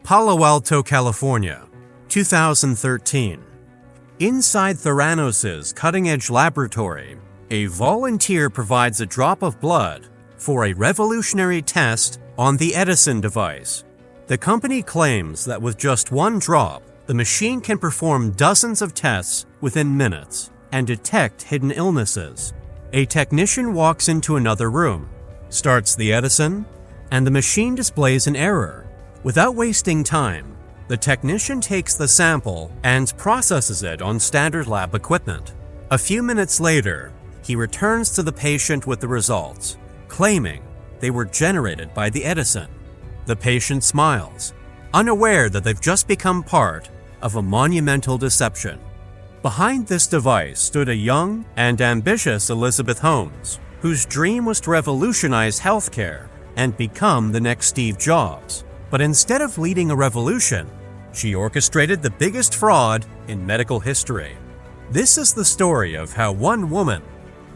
Palo Alto, California, 2013. Inside Theranos' cutting-edge laboratory, a volunteer provides a drop of blood for a revolutionary test on the Edison device. The company claims that with just one drop, the machine can perform dozens of tests within minutes and detect hidden illnesses. A technician walks into another room, starts the Edison, and the machine displays an error. Without wasting time, the technician takes the sample and processes it on standard lab equipment. A few minutes later, he returns to the patient with the results, claiming they were generated by the Edison. The patient smiles, unaware that they've just become part of a monumental deception. Behind this device stood a young and ambitious Elizabeth Holmes, whose dream was to revolutionize healthcare and become the next Steve Jobs. But instead of leading a revolution, she orchestrated the biggest fraud in medical history. This is the story of how one woman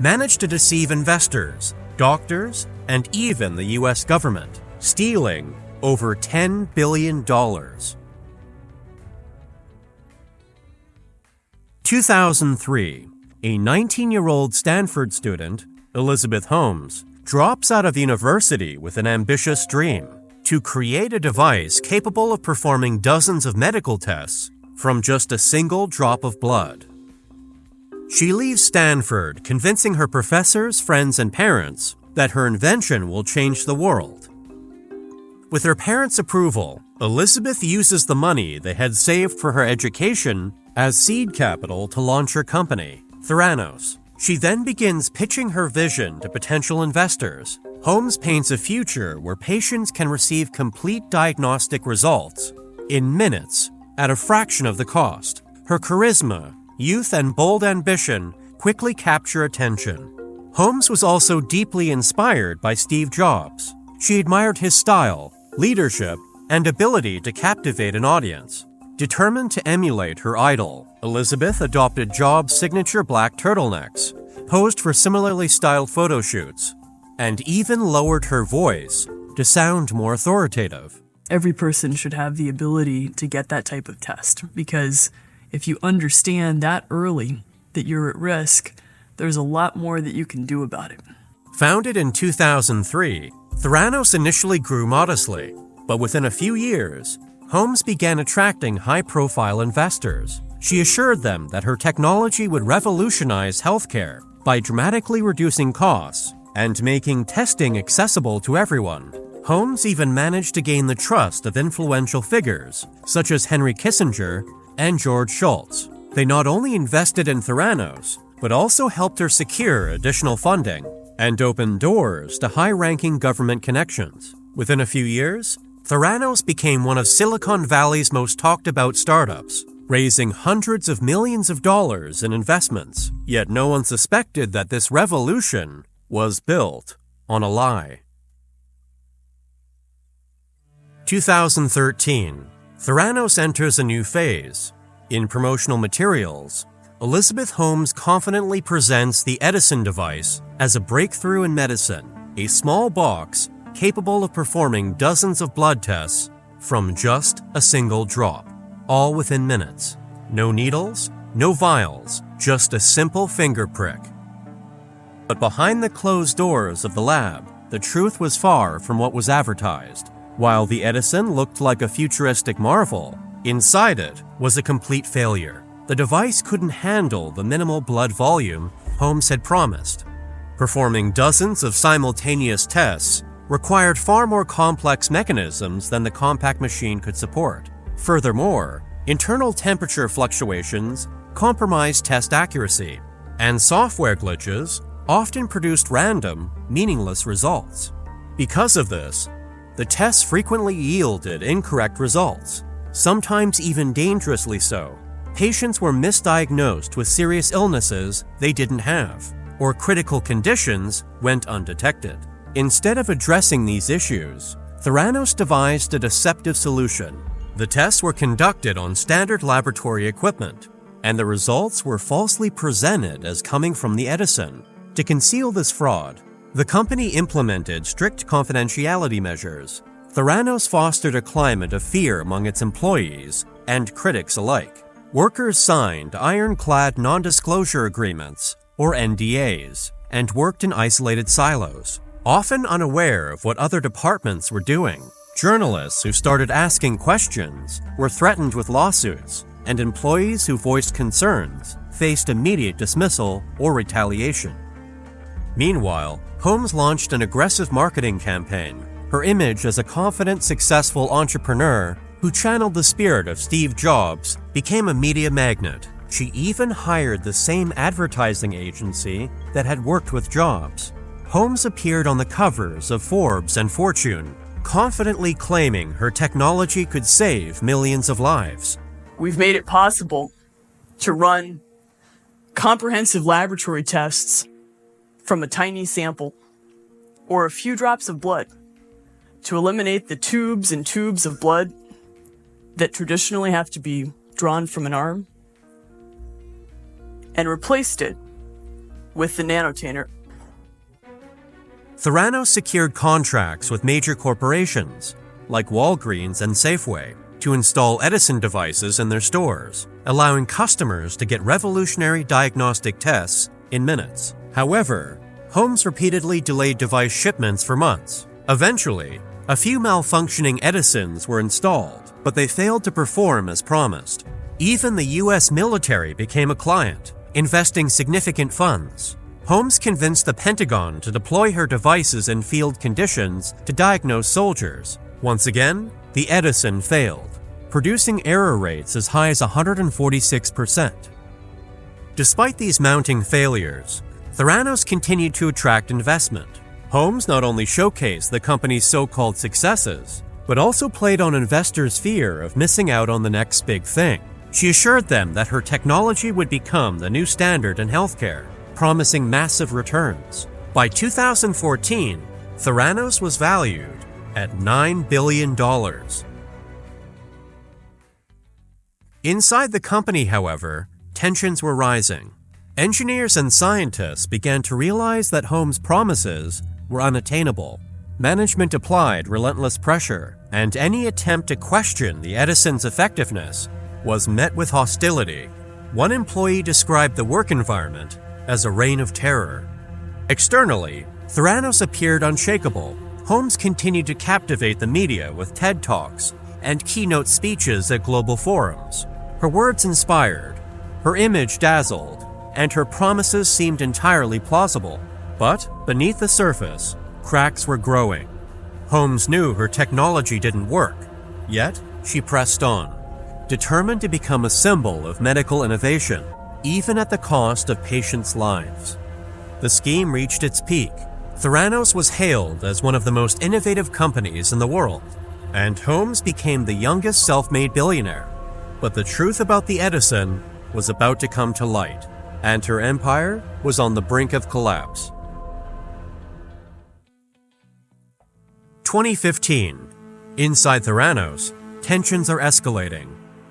managed to deceive investors, doctors, and even the US government, stealing over $10 billion. 2003, a 19-year-old Stanford student, Elizabeth Holmes, drops out of university with an ambitious dream to create a device capable of performing dozens of medical tests from just a single drop of blood. She leaves Stanford, convincing her professors, friends, and parents that her invention will change the world. With her parents' approval, Elizabeth uses the money they had saved for her education as seed capital to launch her company, Theranos. She then begins pitching her vision to potential investors. Holmes paints a future where patients can receive complete diagnostic results in minutes at a fraction of the cost. Her charisma, youth, and bold ambition quickly capture attention. Holmes was also deeply inspired by Steve Jobs. She admired his style, leadership, and ability to captivate an audience. Determined to emulate her idol, Elizabeth adopted Jobs' signature black turtlenecks, posed for similarly styled photo shoots, and even lowered her voice to sound more authoritative. Every person should have the ability to get that type of test, because if you understand that early that you're at risk, there's a lot more that you can do about it. Founded in 2003, Theranos initially grew modestly, but within a few years, Holmes began attracting high-profile investors. She assured them that her technology would revolutionize healthcare by dramatically reducing costs and making testing accessible to everyone. Holmes even managed to gain the trust of influential figures, such as Henry Kissinger and George Shultz. They not only invested in Theranos, but also helped her secure additional funding and open doors to high-ranking government connections. Within a few years, Theranos became one of Silicon Valley's most talked-about startups, raising hundreds of millions of dollars in investments. Yet no one suspected that this revolution was built on a lie. 2013, Theranos enters a new phase. In promotional materials, Elizabeth Holmes confidently presents the Edison device as a breakthrough in medicine, a small box capable of performing dozens of blood tests from just a single drop, all within minutes. No needles, no vials, just a simple finger prick. But behind the closed doors of the lab, the truth was far from what was advertised. While the Edison looked like a futuristic marvel, inside it was a complete failure. The device couldn't handle the minimal blood volume Holmes had promised. Performing dozens of simultaneous tests required far more complex mechanisms than the compact machine could support. Furthermore, internal temperature fluctuations compromised test accuracy, and software glitches often produced random, meaningless results. Because of this, the tests frequently yielded incorrect results, sometimes even dangerously so. Patients were misdiagnosed with serious illnesses they didn't have, or critical conditions went undetected. Instead of addressing these issues, Theranos devised a deceptive solution. The tests were conducted on standard laboratory equipment, and the results were falsely presented as coming from the Edison. To conceal this fraud, the company implemented strict confidentiality measures, Theranos fostered a climate of fear among its employees and critics alike. Workers signed ironclad non-disclosure agreements, or NDAs, and worked in isolated silos, often unaware of what other departments were doing. Journalists who started asking questions were threatened with lawsuits, and employees who voiced concerns faced immediate dismissal or retaliation. Meanwhile, Holmes launched an aggressive marketing campaign. Her image as a confident, successful entrepreneur who channeled the spirit of Steve Jobs became a media magnet. She even hired the same advertising agency that had worked with Jobs. Holmes appeared on the covers of Forbes and Fortune, confidently claiming her technology could save millions of lives. We've made it possible to run comprehensive laboratory tests from a tiny sample or a few drops of blood to eliminate the tubes and tubes of blood that traditionally have to be drawn from an arm and replaced it with the nanotainer. Theranos secured contracts with major corporations like Walgreens and Safeway to install Edison devices in their stores, allowing customers to get revolutionary diagnostic tests in minutes. However, Holmes repeatedly delayed device shipments for months. Eventually, a few malfunctioning Edisons were installed, but they failed to perform as promised. Even the US military became a client, investing significant funds. Holmes convinced the Pentagon to deploy her devices in field conditions to diagnose soldiers. Once again, the Edison failed, producing error rates as high as 146%. Despite these mounting failures, Theranos continued to attract investment. Holmes not only showcased the company's so-called successes, but also played on investors' fear of missing out on the next big thing. She assured them that her technology would become the new standard in healthcare, promising massive returns. By 2014, Theranos was valued at $9 billion. Inside the company, however, tensions were rising. Engineers and scientists began to realize that Holmes' promises were unattainable. Management applied relentless pressure, and any attempt to question the Edison's effectiveness was met with hostility. One employee described the work environment as a reign of terror. Externally, Theranos appeared unshakable. Holmes continued to captivate the media with TED Talks and keynote speeches at global forums. Her words inspired, her image dazzled, and her promises seemed entirely plausible. But beneath the surface, cracks were growing. Holmes knew her technology didn't work, yet she pressed on, determined to become a symbol of medical innovation, even at the cost of patients' lives. The scheme reached its peak. Theranos was hailed as one of the most innovative companies in the world, and Holmes became the youngest self-made billionaire. But the truth about the Edison was about to come to light, and her empire was on the brink of collapse. 2015. Inside Theranos, tensions are escalating.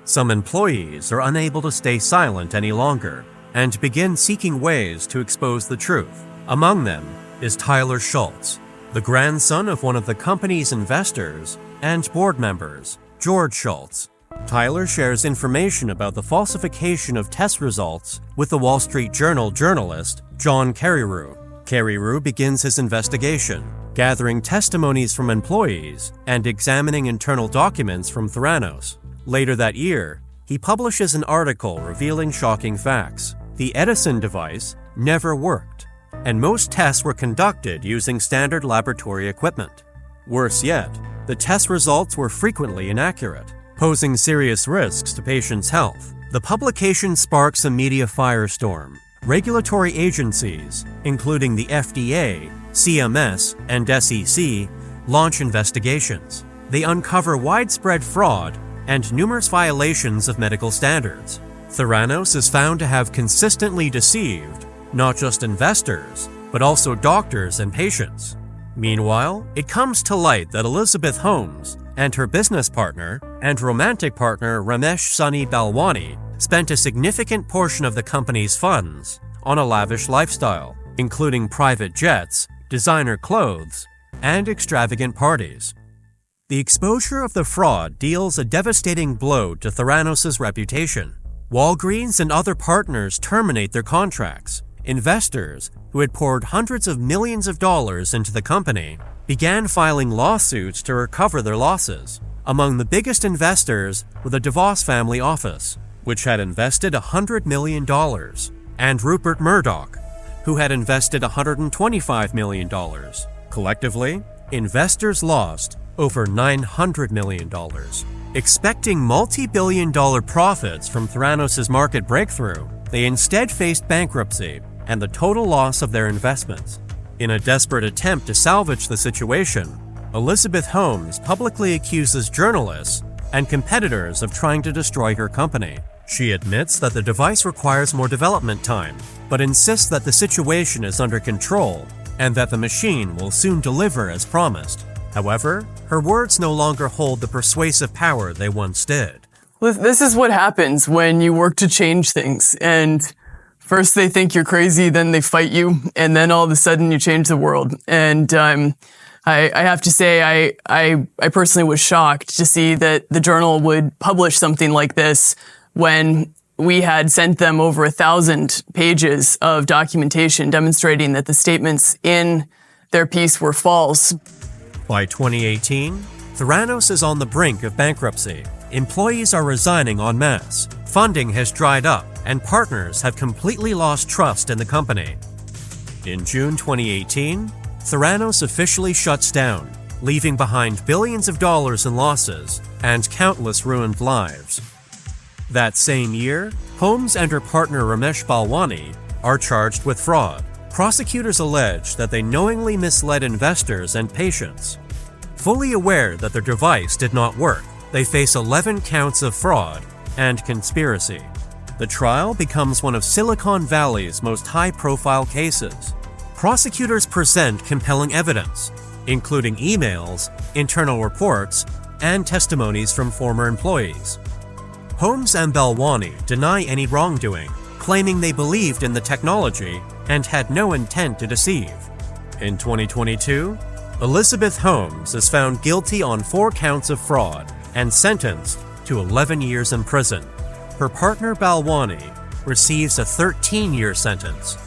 Some employees are unable to stay silent any longer and begin seeking ways to expose the truth. Among them is Tyler Schultz, the grandson of one of the company's investors and board members, George Schultz. Tyler shares information about the falsification of test results with the Wall Street Journal journalist John Carreyrou. Carreyrou begins his investigation, gathering testimonies from employees and examining internal documents from Theranos. Later that year, he publishes an article revealing shocking facts. The Edison device never worked, and most tests were conducted using standard laboratory equipment. Worse yet, the test results were frequently inaccurate, posing serious risks to patients' health. The publication sparks a media firestorm. Regulatory agencies, including the FDA, CMS, and SEC, launch investigations. They uncover widespread fraud and numerous violations of medical standards. Theranos is found to have consistently deceived not just investors, but also doctors and patients. Meanwhile, it comes to light that Elizabeth Holmes and her business partner and romantic partner Ramesh Sunny Balwani spent a significant portion of the company's funds on a lavish lifestyle, including private jets, designer clothes, and extravagant parties. The exposure of the fraud deals a devastating blow to Theranos' reputation. Walgreens and other partners terminate their contracts. Investors, who had poured hundreds of millions of dollars into the company, began filing lawsuits to recover their losses. Among the biggest investors were the DeVos family office, which had invested $100 million, and Rupert Murdoch, who had invested $125 million. Collectively, investors lost over $900 million. Expecting multi-billion-dollar profits from Theranos' market breakthrough, they instead faced bankruptcy and the total loss of their investments. In a desperate attempt to salvage the situation, Elizabeth Holmes publicly accuses journalists and competitors of trying to destroy her company. She admits that the device requires more development time, but insists that the situation is under control and that the machine will soon deliver as promised. However, her words no longer hold the persuasive power they once did. This is what happens when you work to change things, and first they think you're crazy, then they fight you, and then all of a sudden you change the world. And I have to say, I personally was shocked to see that the Journal would publish something like this when we had sent them over 1,000 pages of documentation demonstrating that the statements in their piece were false. By 2018, Theranos is on the brink of bankruptcy. Employees are resigning en masse, funding has dried up, and partners have completely lost trust in the company. In June 2018, Theranos officially shuts down, leaving behind billions of dollars in losses and countless ruined lives. That same year, Holmes and her partner Ramesh Balwani are charged with fraud. Prosecutors allege that they knowingly misled investors and patients. Fully aware that their device did not work, they face 11 counts of fraud and conspiracy. The trial becomes one of Silicon Valley's most high-profile cases. Prosecutors present compelling evidence, including emails, internal reports, and testimonies from former employees. Holmes and Balwani deny any wrongdoing, claiming they believed in the technology and had no intent to deceive. In 2022, Elizabeth Holmes is found guilty on 4 counts of fraud and sentenced to 11 years in prison. Her partner Balwani receives a 13-year sentence.